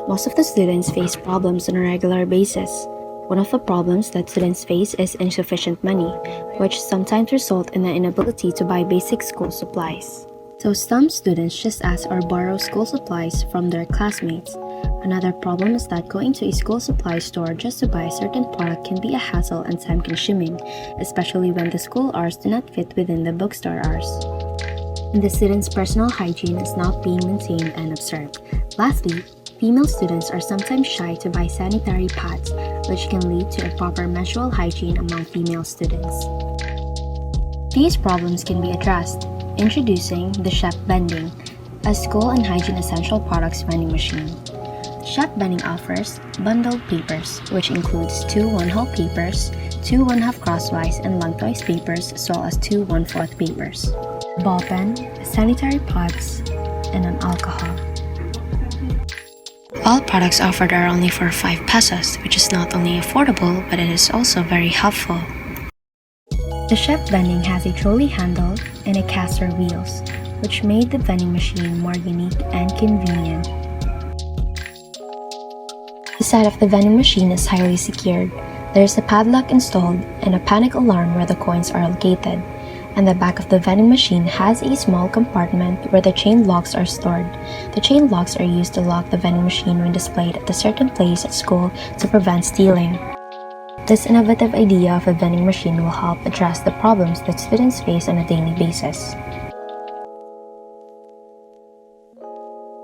Most of the students face problems on a regular basis. One of the problems that students face is insufficient money, which sometimes result in the inability to buy basic school supplies. So some students just ask or borrow school supplies from their classmates. Another problem is that going to a school supply store just to buy a certain product can be a hassle and time-consuming, especially when the school hours do not fit within the bookstore hours. And the students' personal hygiene is not being maintained and observed. Lastly, female students are sometimes shy to buy sanitary pads, which can lead to improper menstrual hygiene among female students. These problems can be addressed. Introducing the Shep vending, a school and hygiene essential products vending machine. Shep vending offers bundled papers, which includes 2 1/2 papers, 2 1/2 crosswise and lengthwise papers, as well as 2 1/4 papers, ball pen, sanitary pads, and an alcohol. All products offered are only for 5 pesos, which is not only affordable, but it is also very helpful. The Shep vending has a trolley handle and a caster wheels, which made the vending machine more unique and convenient. The side of the vending machine is highly secured. There is a padlock installed and a panic alarm where the coins are located. And the back of the vending machine has a small compartment where the chain locks are stored. The chain locks are used to lock the vending machine when displayed at a certain place at school to prevent stealing. This innovative idea of a vending machine will help address the problems that students face on a daily basis.